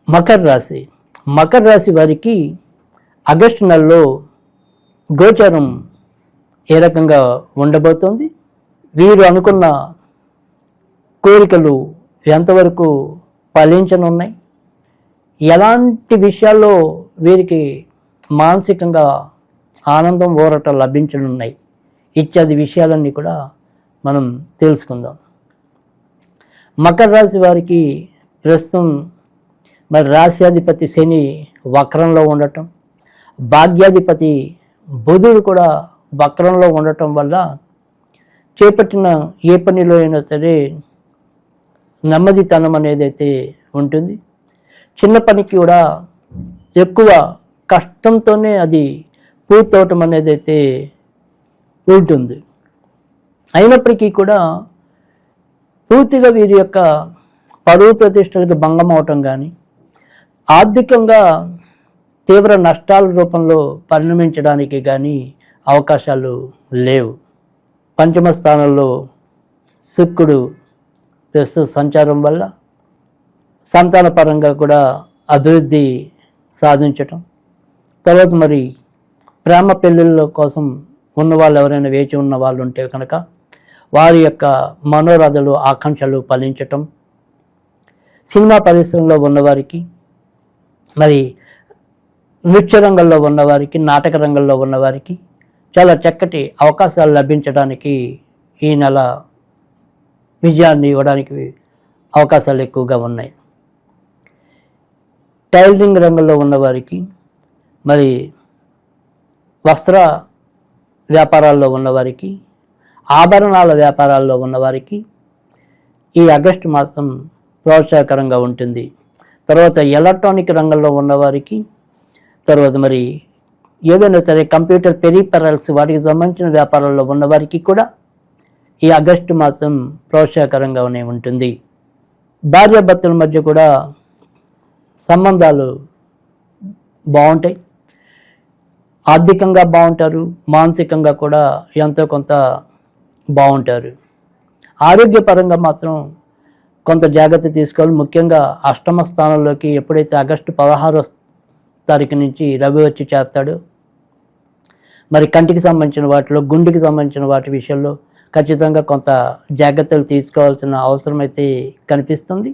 మకర రాశి. మకర రాశి వారికి ఆగస్టు నెలలో గోచారం ఏ రకంగా ఉండబోతోంది, వీరు అనుకున్న కోరికలు ఎంతవరకు ఫలించనున్నాయి, ఎలాంటి విషయాల్లో వీరికి మానసికంగా ఆనందం ఊరట లభించనున్నాయి ఇత్యాది విషయాలన్నీ కూడా మనం తెలుసుకుందాం. మకర రాశి వారికి ప్రస్తుతం మరి రాశ్యాధిపతి శని వక్రంలో ఉండటం, భాగ్యాధిపతి బుధుడు కూడా వక్రంలో ఉండటం వల్ల చేపట్టిన ఏ పనిలో అయినా సరే నెమ్మదితనం అనేది అయితే ఉంటుంది. చిన్న పనికి కూడా ఎక్కువ కష్టంతోనే అది పూర్తవటం అనేది అయితే ఉంటుంది. అయినప్పటికీ కూడా పూర్తిగా వీరి యొక్క పరువు ప్రతిష్టలకు భంగం అవటం కానీ, ఆర్థికంగా తీవ్ర నష్టాల రూపంలో పరిణమించడానికి కానీ అవకాశాలు లేవు. పంచమ స్థానంలో శుక్రుడు ప్రస్తుత సంచారం వల్ల సంతానపరంగా కూడా అభివృద్ధి సాధించటం, తర్వాత మరి ప్రేమ పెళ్ళిళ్ళ కోసం ఉన్న వాళ్ళు ఎవరైనా వేచి ఉన్న వాళ్ళు ఉంటే కనుక వారి యొక్క మనోరథలు ఆకాంక్షలు ఫలించటం, సినిమా పరిశ్రమలో ఉన్నవారికి, మరి నృత్య రంగంలో ఉన్నవారికి, నాటక రంగంలో ఉన్నవారికి చాలా చక్కటి అవకాశాలు లభించడానికి ఈ నెల విజయాన్ని ఇవ్వడానికి అవకాశాలు ఎక్కువగా ఉన్నాయి. టైలరింగ్ రంగంలో ఉన్నవారికి, మరి వస్త్ర వ్యాపారాల్లో ఉన్నవారికి, ఆభరణాల వ్యాపారాల్లో ఉన్నవారికి ఈ ఆగస్టు మాసం ప్రోత్సాహకరంగా ఉంటుంది. తర్వాత ఎలక్ట్రానిక్ రంగంలో ఉన్నవారికి, తర్వాత మరి ఏవైనా సరే కంప్యూటర్ పెరిఫెరల్స్ వాటికి సంబంధించిన వ్యాపారాల్లో ఉన్నవారికి కూడా ఈ ఆగస్టు మాసం ప్రోత్సాహకరంగానే ఉంటుంది. భార్యాభర్తల మధ్య కూడా సంబంధాలు బాగుంటాయి, ఆర్థికంగా బాగుంటారు, మానసికంగా కూడా ఎంతో కొంత బాగుంటారు. ఆరోగ్యపరంగా మాత్రం కొంత జాగ్రత్త తీసుకోవాలి. ముఖ్యంగా అష్టమ స్థానంలోకి ఎప్పుడైతే ఆగస్టు 16వ తారీఖు నుంచి రవి వచ్చి చేస్తాడో, మరి కంటికి సంబంధించిన వాటిలో, గుండెకి సంబంధించిన వాటి విషయంలో ఖచ్చితంగా కొంత జాగ్రత్తలు తీసుకోవాల్సిన అవసరం అయితే కనిపిస్తుంది.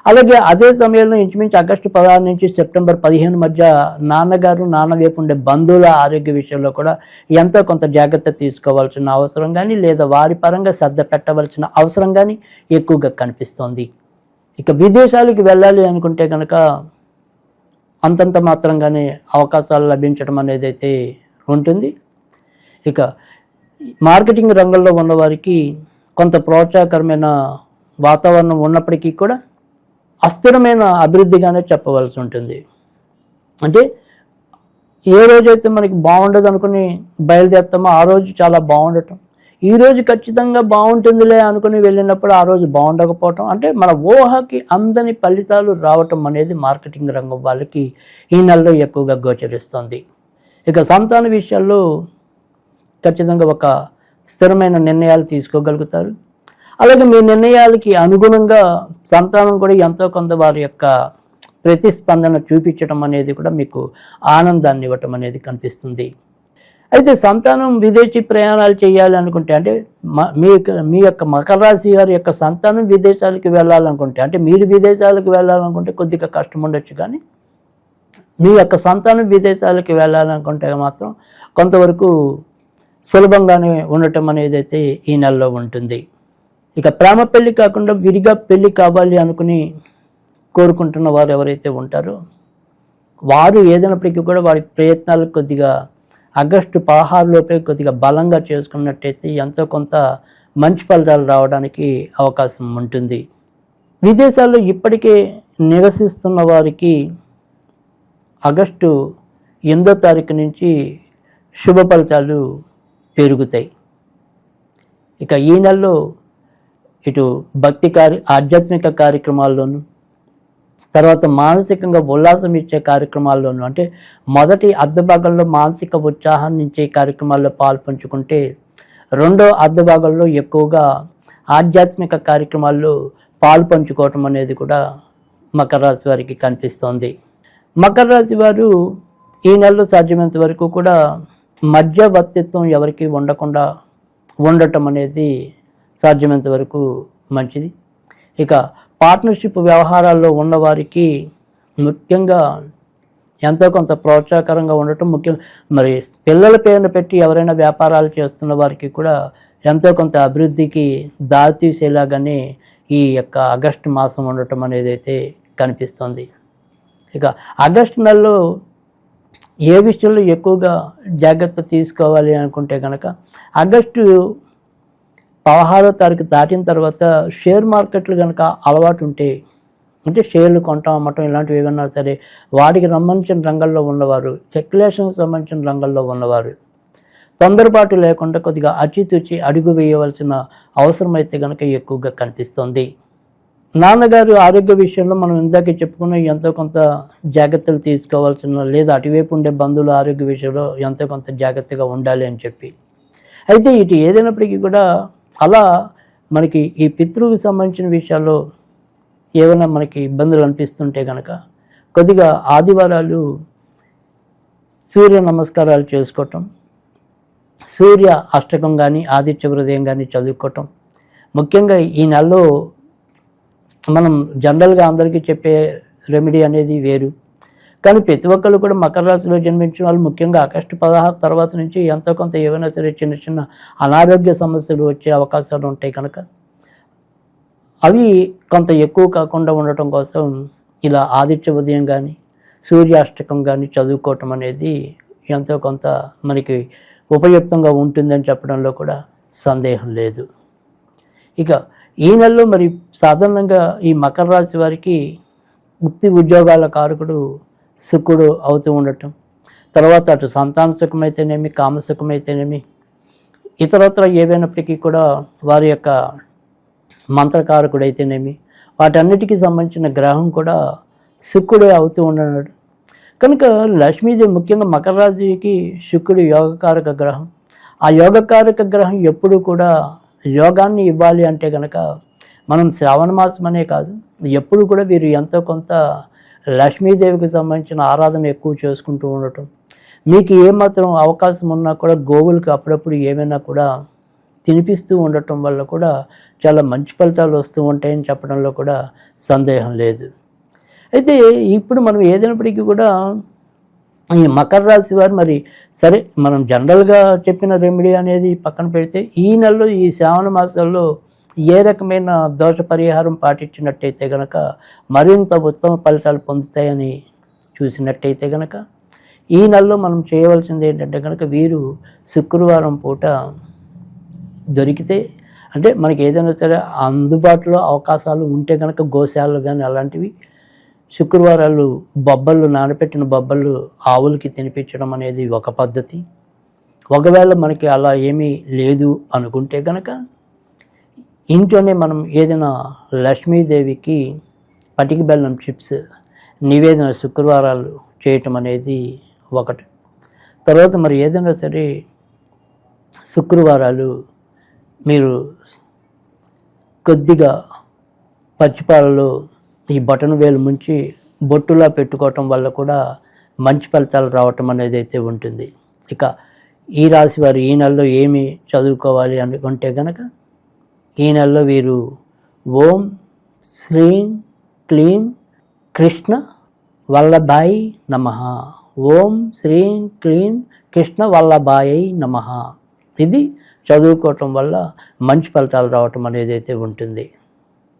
అలాగే అదే సమయంలో ఇంచుమించు ఆగస్టు 16 నుంచి సెప్టెంబర్ 15 మధ్య నాన్నగారు, నాన్న వైపు ఉండే బంధువుల ఆరోగ్య విషయంలో కూడా ఎంతో కొంత జాగ్రత్త తీసుకోవాల్సిన అవసరం కానీ, లేదా వారి పరంగా శ్రద్ధ పెట్టవలసిన అవసరం కానీ ఎక్కువగా కనిపిస్తోంది. ఇక విదేశాలకు వెళ్ళాలి అనుకుంటే కనుక అంతంత మాత్రంగానే అవకాశాలు లభించడం అనేది అయితే ఉంటుంది. ఇక మార్కెటింగ్ రంగంలో ఉన్నవారికి కొంత ప్రోత్సాహకరమైన వాతావరణం ఉన్నప్పటికీ కూడా అస్థిరమైన అభివృద్ధిగానే చెప్పవలసి ఉంటుంది. అంటే ఏ రోజైతే మనకి బాగుండదు అనుకుని బయలుదేరుతామో ఆ రోజు చాలా బాగుండటం, ఈ రోజు ఖచ్చితంగా బాగుంటుందిలే అనుకుని వెళ్ళినప్పుడు ఆ రోజు బాగుండకపోవటం, అంటే మన ఊహకి అందని ఫలితాలు రావటం అనేది మార్కెటింగ్ రంగం వాళ్ళకి ఈ నెలలో ఎక్కువగా గోచరిస్తుంది. ఇక సంతాన విషయాల్లో ఖచ్చితంగా ఒక స్థిరమైన నిర్ణయాలు తీసుకోగలుగుతారు. అలాగే మీ నిర్ణయాలకి అనుగుణంగా సంతానం కూడా ఎంతో కొంత వారి యొక్క ప్రతిస్పందన చూపించడం అనేది కూడా మీకు ఆనందాన్ని ఇవ్వటం అనేది కనిపిస్తుంది. అయితే సంతానం విదేశీ ప్రయాణాలు చేయాలి అనుకుంటే, అంటే మీ యొక్క మకర రాశి వారి యొక్క సంతానం విదేశాలకు వెళ్ళాలనుకుంటే, అంటే మీరు విదేశాలకు వెళ్ళాలనుకుంటే కొద్దిగా కష్టం ఉండొచ్చు, కానీ మీ యొక్క సంతానం విదేశాలకు వెళ్ళాలనుకుంటే మాత్రం కొంతవరకు సులభంగానే ఉండటం అనేది అయితే ఈ నెలలో ఉంటుంది. ఇక ప్రేమ పెళ్లి కాకుండా విడిగా పెళ్లి కావాలి అనుకుని కోరుకుంటున్న వారు ఎవరైతే ఉంటారో వారు ఏదైనప్పటికీ కూడా వారి ప్రయత్నాలు కొద్దిగా ఆగస్టు 16 లోపే కొద్దిగా బలంగా చేసుకున్నట్టయితే ఎంతో కొంత మంచి ఫలితాలు రావడానికి అవకాశం ఉంటుంది. విదేశాల్లో ఇప్పటికే నివసిస్తున్న వారికి ఆగస్టు 8వ తారీఖు నుంచి శుభ ఫలితాలు పెరుగుతాయి. ఇక ఈ నెలలో ఇటు భక్తి ఆధ్యాత్మిక కార్యక్రమాల్లోనూ, తర్వాత మానసికంగా ఉల్లాసం ఇచ్చే కార్యక్రమాల్లోనూ, అంటే మొదటి అర్ధభాగంలో మానసిక ఉత్సాహాన్ని ఇచ్చే కార్యక్రమాల్లో పాల్పంచుకుంటే రెండో అర్ధభాగంలో ఎక్కువగా ఆధ్యాత్మిక కార్యక్రమాల్లో పాలు పంచుకోవటం అనేది కూడా మకర రాశి వారికి కనిపిస్తోంది. మకర రాశి వారు ఈ నెలలో సాధ్యమైనంత వరకు కూడా మధ్యవర్తిత్వం ఎవరికి ఉండకుండా ఉండటం అనేది సాధ్యమైనంత వరకు మంచిది. ఇక పార్ట్నర్షిప్ వ్యవహారాల్లో ఉన్నవారికి ముఖ్యంగా ఎంతో కొంత ప్రోత్సాహకరంగా ఉండటం ముఖ్యం. మరి పిల్లల పేరును పెట్టి ఎవరైనా వ్యాపారాలు చేస్తున్న వారికి కూడా ఎంతో కొంత అభివృద్ధికి దారితీసేలాగానే ఈ యొక్క ఆగస్టు మాసం ఉండటం అనేది అయితే కనిపిస్తుంది. ఇక ఆగస్టు నెలలో ఏ విషయంలో ఎక్కువగా జాగ్రత్త తీసుకోవాలి అనుకుంటే కనుక ఆగస్టు 16వ తారీఖు దాటిన తర్వాత షేర్ మార్కెట్లు కనుక అలవాటు ఉంటే, అంటే షేర్లు కొంటాం అమ్మటం ఇలాంటివి ఏమన్నా సరే వాటికి సంబంధించిన రంగంలో ఉన్నవారు, స్పెక్యులేషన్కి సంబంధించిన రంగంలో ఉన్నవారు తొందరపాటు లేకుండా కొద్దిగా అచితూచి అడుగు వేయవలసిన అవసరం అయితే కనుక ఎక్కువగా కనిపిస్తుంది. నాన్నగారు ఆరోగ్య విషయంలో మనం ఇందాకే చెప్పుకున్న ఎంతో కొంత జాగ్రత్తలు తీసుకోవాల్సిన, లేదా అటువైపు ఉండే బంధువుల ఆరోగ్య విషయంలో ఎంతో కొంత జాగ్రత్తగా ఉండాలి అని చెప్పి. అయితే ఇటు ఏదైనప్పటికీ కూడా అలా మనకి ఈ పితృకి సంబంధించిన విషయాల్లో ఏమైనా మనకి ఇబ్బందులు అనిపిస్తుంటే కనుక కొద్దిగా ఆదివారాలు సూర్య నమస్కారాలు చేసుకోవటం, సూర్య అష్టకం కానీ ఆదిత్య హృదయం కానీ చదువుకోవటం. ముఖ్యంగా ఈ నెలలో మనం జనరల్గా అందరికీ చెప్పే రెమెడీ అనేది వేరు, కానీ ప్రతి ఒక్కళ్ళు కూడా మకర రాశిలో జన్మించిన వాళ్ళు ముఖ్యంగా ఆగస్టు 16 తర్వాత నుంచి ఎంతో కొంత ఏవైనా సరే చిన్న చిన్న అనారోగ్య సమస్యలు వచ్చే అవకాశాలు ఉంటాయి కనుక అవి కొంత ఎక్కువ కాకుండా ఉండటం కోసం ఇలా ఆదిత్య ఉదయం కానీ సూర్యాష్టకం కానీ చదువుకోవటం అనేది ఎంతో కొంత మనకి ఉపయుక్తంగా ఉంటుందని చెప్పడంలో కూడా సందేహం లేదు. ఇక ఈ నెలలో మరి సాధారణంగా ఈ మకర రాశి వారికి వృత్తి ఉద్యోగాల కారకుడు శుక్రుడు అవుతూ ఉండటం, తర్వాత అటు సంతాన సుఖమైతేనేమి, కామసుఖమైతేనేమి, ఇతరత్ర ఏవైనప్పటికీ కూడా వారి యొక్క మంత్రకారకుడు అయితేనేమి వాటన్నిటికీ సంబంధించిన గ్రహం కూడా శుక్రుడే అవుతూ ఉన్నాడు కనుక లక్ష్మీదేవి ముఖ్యంగా మకర రాశికి శుక్రుడు యోగకారక గ్రహం. ఆ యోగకారక గ్రహం ఎప్పుడు కూడా యోగాన్ని ఇవ్వాలి అంటే కనుక మనం శ్రావణ మాసం అనే కాదు, ఎప్పుడు కూడా వీరు ఎంతో కొంత లక్ష్మీదేవికి సంబంధించిన ఆరాధన ఎక్కువ చేసుకుంటూ ఉండటం, మీకు ఏమాత్రం అవకాశం ఉన్నా కూడా గోవులకు అప్పుడప్పుడు ఏమైనా కూడా తినిపిస్తూ ఉండటం వల్ల కూడా చాలా మంచి ఫలితాలు వస్తూ ఉంటాయని చెప్పడంలో కూడా సందేహం లేదు. అయితే ఇప్పుడు మనం ఏదైనప్పటికీ కూడా ఈ మకర రాశి వారు మరి సరే మనం జనరల్గా చెప్పిన రెమెడీ అనేది పక్కన పెడితే ఈ నెలలో ఈ శ్రావణ మాసంలో ఏ రకమైన దోష పరిహారం పాటించినట్టయితే కనుక మరింత ఉత్తమ ఫలితాలు పొందుతాయని చూసినట్టయితే కనుక ఈ నెలలో మనం చేయవలసింది ఏంటంటే కనుక వీరు శుక్రవారం పూట దొరికితే, అంటే మనకి ఏదైనా సరే అందుబాటులో అవకాశాలు ఉంటే కనుక గోశాలలు కానీ అలాంటివి శుక్రవారాలు బొబ్బళ్ళు, నానబెట్టిన బొబ్బళ్ళు ఆవులకి తినిపించడం అనేది ఒక పద్ధతి. ఒకవేళ మనకి అలా ఏమీ లేదు అనుకుంటే కనుక ఇంట్లోనే మనం ఏదైనా లక్ష్మీదేవికి పటికి బెల్లం చిప్స్ నివేదన శుక్రవారాలు చేయటం అనేది ఒకటి. తర్వాత మరి ఏదైనా సరే శుక్రవారాలు మీరు కొద్దిగా పచ్చిపాలలో ఈ బటన్ వేలు ముంచి బొట్టులా పెట్టుకోవటం వల్ల కూడా మంచి ఫలితాలు రావటం అనేది అయితే ఉంటుంది. ఇక ఈ రాశి వారు ఈ నెలలో ఏమి చదువుకోవాలి అనుకుంటే కనుక ఈ నెలలో వీరు ఓం శ్రీం క్లీం కృష్ణ వల్లభాయి నమః, ఓం శ్రీం క్లీం కృష్ణ వల్లభాయి నమః ఇది చదువుకోవటం వల్ల మంచి ఫలితాలు రావటం అనేది అయితే ఉంటుంది.